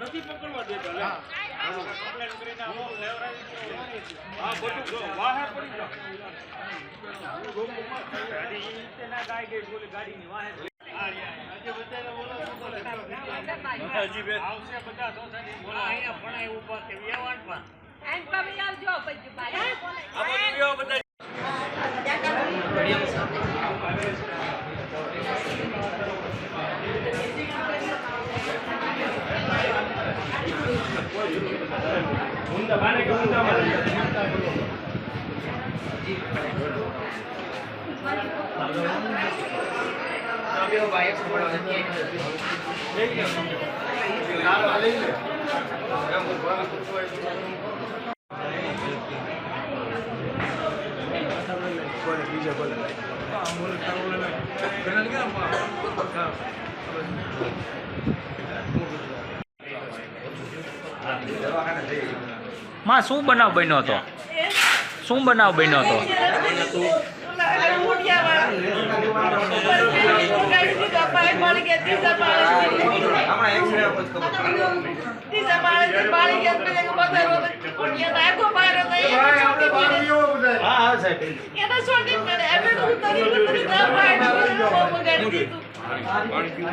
નથી પકડવા દેતા કમ્પ્લેન કરીને આવો લેવરાવી હા બધું વાહે પડી જાવ ગાડી નીચે ના ગાય ગઈ બોલે ગાડીની વાહે આજે બધાને બોલો હજી બે આવશે બધા સોસાયટી બોલો અહીંયા ભણાય ઉપર કે વ્યવહાર પણ એન્ડ પર આવજો પછી ભાઈ આ બધું વ્યવ બધા Bunda bana ke bunda mari. Sabio baik semua orang ni. Lalu alih le. Yang berbuat sesuai. Boleh bisa boleh. Boleh tahu boleh. Kenal ke apa? માં શું બનાવ બન્યો હતો શું બનાવ બન્યો હતો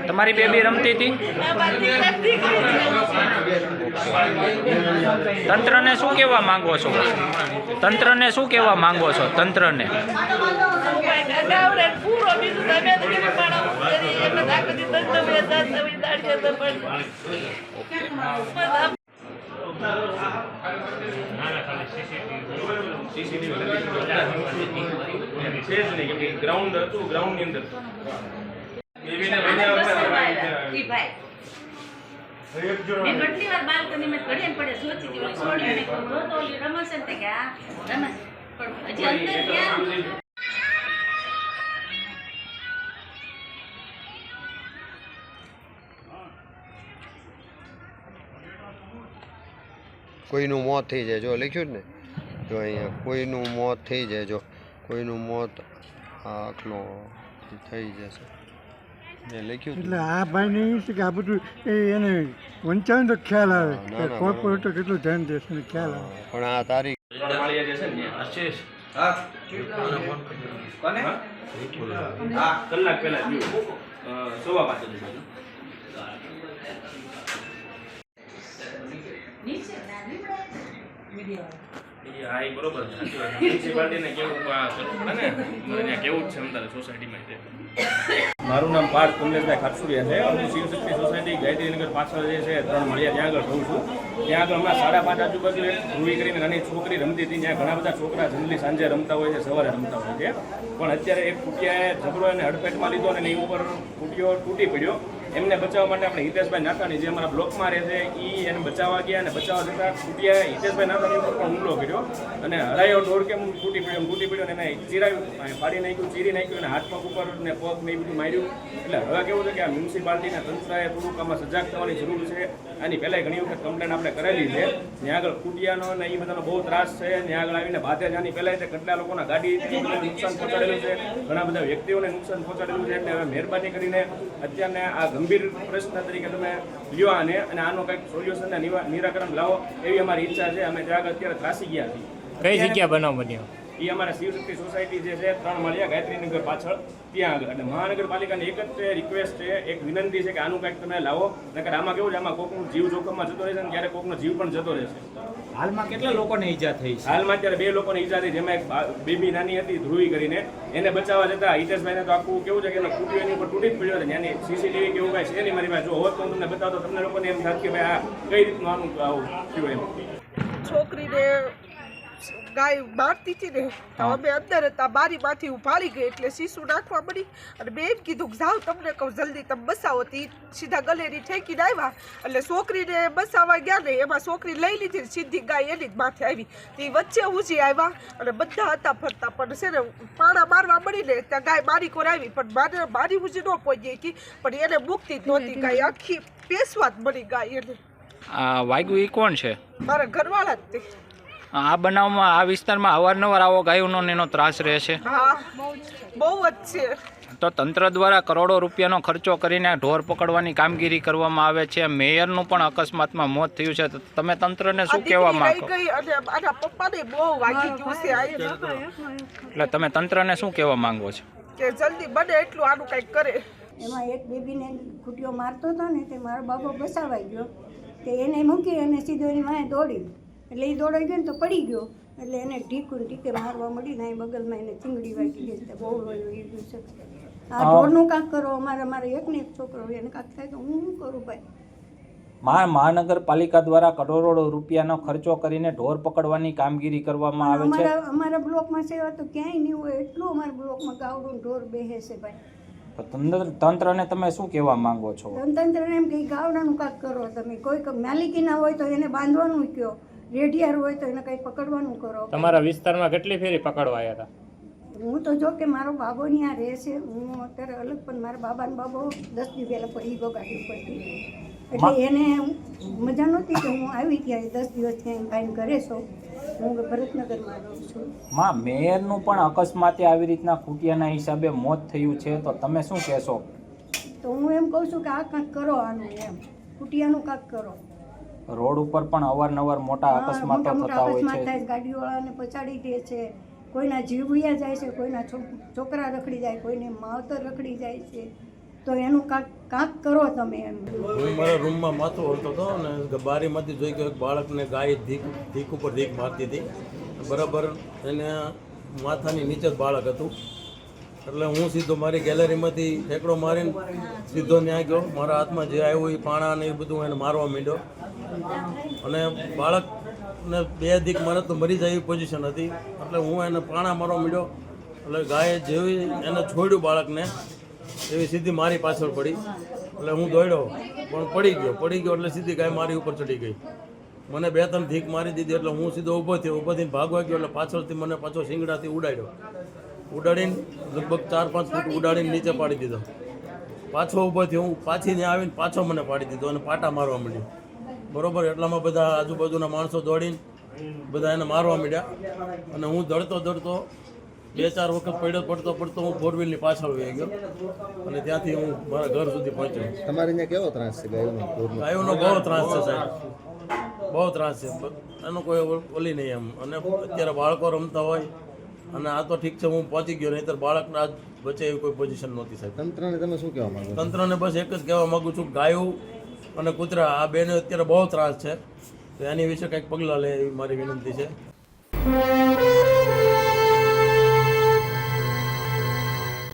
તમારી બેબી રમતી હતી તંત્રને શું કહેવા માંગો છો તંત્રને શું કહેવા માંગો છો તંત્રને ગ્રાઉન્ડ હતું ગ્રાઉન્ડ ની અંદર मैं गटली बार बालकनी में खड़ी पड़े सोची थी छोड़ी ने को तो रमस ने क्या रमस पर अजी अंदर क्या કોઈનું મોત થઈ જાય જો લખ્યું ને જો અહીંયા કોઈનું મોત થઈ જાય જો કોઈનું મોત આખલો થઈ જશે એટલે આ ભાઈ ને એ છે કે આ બધું એને વંચાવે તો ખ્યાલ આવે કોર્પોરેટર કેટલું ધ્યાન દેશે ને ખ્યાલ આવે પણ આ તારીખ કલાક પહેલા સવા 5 હા એ બરોબર મ્યુનિસિપાલિટીને કેવું ને કેવું જ છે અમારે સોસાયટીમાં મારું નામ પાર્થ કમલેશભાઈ ખાટસુરિયા છે હું શિવશક્તિ સોસાયટી ગાયત્રીનગર પાછળ જે છે 3 મળ્યા ત્યાં આગળ રહું છું ત્યાં આગળ હમણાં 5:30 આજુબાજુ ધ્રુવી કરીને નાની છોકરી રમતી હતી ત્યાં ઘણા બધા છોકરા જનરલી સાંજે રમતા હોય છે સવારે રમતા હોય છે પણ અત્યારે એક કુટિયાએ ઝઘડો એને હડફેટમાં લીધો અને એની ઉપર કુટિયો તૂટી પડ્યો એમને બચાવવા માટે આપણે હિતેશભાઈ નાથાણી જે અમારા બ્લોકમાં રહે છે એ એને બચાવવા ગયા અને બચાવવા જતાં કુટિયાએ હિતેશભાઈ નાથાણી ઉપર પણ હુમલો કર્યો અને હરાયો ઢોર કેમ તૂટી પડ્યો અને એને ચીરાયું ફાડી નાખ્યું, ચીરી નાખ્યું અને હાથ પગ ઉપર ને પગ ને એ બધું માર્યું. એટલે હવે કેવું છે કે આ મ્યુનિસિપાલિટીના તંત્રએ થોડુંક આમાં સજાગ થવાની જરૂર છે. આની પહેલાં ઘણી વખત કમ્પ્લેન આપણે કરેલી છે. ત્યાં આગળ કુટિયાનો અને એ બધાનો બહુ ત્રાસ છે. ત્યાં આગળ આવીને બાધે આની પહેલાં કેટલા લોકોના ગાડી નુકસાન પહોંચાડેલું છે, ઘણા બધા વ્યક્તિઓને નુકસાન પહોંચાડેલું છે. એટલે હવે મહેરબાની કરીને અત્યારને આ ગંભીર પ્રશ્ન તરીકે તમે લ્યો અને આનો કંઈક સોલ્યુશનને નિરાકરણ લાવો એવી અમારી ઈચ્છા છે. અમે ત્યાં આગળ અત્યારે ત્રાસી ગયા છીએ. કઈ જગ્યા બનાવ બન્યો? એ અમારા શિવશક્તિ સોસાયટી જે છે 3 માળિયા ગાયત્રીનગર પાછળ ત્યાં આગળ. એટલે મહાનગરપાલિકાની એક જ રિક્વેસ્ટ છે, એક વિનંતી છે કે આનું કંઈક તમે લાવો. નકર આમાં કેવું છે, આમાં કોકનું જીવ જોખમમાં જતો રહેશે અને ક્યારેક કોકનો જીવ પણ જતો રહેશે. હાલમાં કેટલા લોકોને ઈજા થઈ છે? હાલમાં અત્યારે 2 લોકોને ઈજા થઈ, જેમાં એક બેબી નાની હતી ધ્રુવી કરીને, એને બચાવવા જતા હિતેશભાઈને તો આખું કેવું છે કે એનો કુટિયો એની ઉપર તૂટી જ પડ્યો છે. ત્યાંની સીસીટીવી કેવું કાંઈ છે નહીં મારી પાસે. જો હોત તો હું તમને બતાવતો, તમને લોકોને એમ થાત કે ભાઈ આ કઈ રીતનું આનું આવું થયું એમ. છોકરીને ગાય મારતી હતી ને તો અમે અંદર હતા, બારીમાંથી ઉભારી ગઈ એટલે શીશુ નાખવા મળી અને મેં એમ કીધું કે જાઓ તમને કહું જલ્દી તમે બસાવો. તી સીધા ગલેરી ઠેકીને આવ્યા એટલે છોકરીને બસાવવા ગયા ને એમાં છોકરી લઈ લીધી, સીધી ગાય એની જ માથે આવી. તે વચ્ચે ઉજી આવ્યા અને બધા હતા ફરતા, પણ છે ને પાણા મારવા મળીને ત્યાં ગાય મારી કોર આવી, પણ મારી ઉજી ન પહોંચી હતી, પણ એને મુકતી જ નહોતી ગાય, આખી પેશવા જ મળી ગાય એને. વાગ્યું એ કોણ છે? મારા ઘરવાળા જ તે. આ બનાવમાં આ વિસ્તારમાં અવારનવાર આવો ગાયોનો એનો ત્રાસ રહે છે. હા બહુ જ છે. તો તંત્ર દ્વારા કરોડો રૂપિયાનો ખર્ચો કરીને ઢોર પકડવાની કામગીરી કરવામાં આવે છે. મેયરનું પણ અકસ્માતમાં મોત થયું છે. તો તમે તંત્રને શું કહેવા માંગો? આના પપ્પાને બહુ વાગી ગયું છે એટલે તમે તંત્રને શું કહેવા માંગો છો? કે જલ્દી બને એટલું આનું કંઈક કરે. એમાં એક બેબીને ખૂટીઓ મારતો હતો ને તે મારો બાબો બસાવાઈ ગયો, તે એને મૂકી અને સીધો એની માએ દોડી, એટલે એ દોડાઈ ગયો ને તો પડી ગયો, એટલે એને ટીકે મારવા મળી ને બગલમાં એને ચીંગડી વાગી ગઈ. બહુ લોહી વહી ગયું છે. આ ઢોરનું કાંક કરો. મારે એકને એક છોકરો એને કાંક થાય તો હું શું કરું ભાઈ? મહાનગરપાલિકા દ્વારા કરોડો રૂપિયાનો ખર્ચો કરીને ઢોર પકડવાની કામગીરી કરવામાં આવે છે. અમારા બ્લોકમાં સેવા તો ક્યાંય નહીં હોય એટલું અમારા બ્લોકમાં ગાવડું ઢોર બેસે છે ભાઈ. તંત્રને તમે શું કહેવા માંગો છો? તંત્રને એમ કે ગાવડાનું કાંક કરો તમે. કોઈ માલિકીના હોય તો એને બાંધવાનું કહો, રેઢિયાર હોય તો એને કંઈ પકડવાનું કરો. તમારા વિસ્તારમાં કેટલી ફેરી પકડવા આવ્યા હતા? હું તો જો કે મારો બાબો ત્યાં રહે છે, હું અત્યારે અલગ, પણ મારા બાબાનો બાબો 10 દી પહેલાં પડી ગયો ગાડી ઉપરથી, એટલે એને મજા નહોતી કે હું આવી ત્યાં 10 દિવસ ત્યાં કાંઈ ઘરે છું. હું ભરતનગરમાં રહું છું. મેયરનું પણ અકસ્માતે આવી રીતના ખૂટિયાના હિસાબે મોત થયું છે, તો તમે શું કહેશો? તો હું એમ કહું છું કે આ કાંઈક કરો, આનું એમ ખૂટિયાનું કાંઈક કરો. રોડ ઉપર પણ અવારનવાર મોટા અકસ્માતો થતા હોય છે. ગાડીવાળાને પછાડી દે છે, કોઈના જીવ વયા જાય છે, કોઈના છોકરા રખડી જાય, કોઈને માવતર રખડી જાય છે. તો એનું કાંક કરો તમે એમ. હું મારા રૂમમાં માથું ઓળતો હતો અને બારીમાંથી જોઈ કે એક બાળકને ગાય ધીક ઉપર ધીક મારતી હતી. બરાબર એને માથાની નીચે જ બાળક હતું, એટલે હું સીધો મારી ગેલેરીમાંથી ઠેકડો મારીને સીધો ત્યાં ગયો. મારા હાથમાં જે આવ્યું એ પાણા ને એ બધું એને મારવા માંડ્યો અને બાળકને 2 દીક મારે તો મરી જાય એવી પોઝિશન હતી, એટલે હું એને પાણા મારવા માંડ્યો. એટલે ગાયે જેવી એને છોડ્યું બાળકને એવી સીધી મારી પાછળ પડી, એટલે હું દોડ્યો પણ પડી ગયો એટલે સીધી ગાય મારી ઉપર ચડી ગઈ. મને 2-3 ધીક મારી દીધી, એટલે હું સીધો ઊભો થઈને ભાગવા ગયો, એટલે પાછળથી મને પાછો શિંગડાથી ઉડાડીને લગભગ 4-5 ફૂટ ઉડાડીને નીચે પાડી દીધો. પાછો ઊભો થયો, હું પાછી ત્યાં આવીને પાછો મને પાડી દીધો અને પાટા મારવા માંડ્યો. બરોબર, એટલામાં બધા આજુબાજુના માણસો દોડીને બધા એને મારવા માંડ્યા અને હું દોડતો 2-4 વખત પડતો હું 4 વ્હીલની પાછળ વહી ગયો અને ત્યાંથી હું મારા ઘર સુધી પહોંચ્યો. તમારે અહીંયા કેવો ત્રાસ છે ગાયોનો બહુ ત્રાસ છે સાહેબ, બહુ ત્રાસ છે. એનો કોઈ ઓલી નહીં એમ. અને અત્યારે બાળકો રમતા હોય અને આ તો ઠીક છે હું પહોંચી ગયો, નહીંતર બાળકને આજ બચે એવી કોઈ પોઝિશન નહોતી સાહેબ. તંત્રને તમે શું કહેવા માંગો? તંત્રને બસ એક જ કહેવા માગું છું, ગાયો અને કૂતરા આ બેને અત્યારે બહુ ત્રાસ છે, તો એની વિશે કંઈક પગલાં લે એવી મારી વિનંતી છે.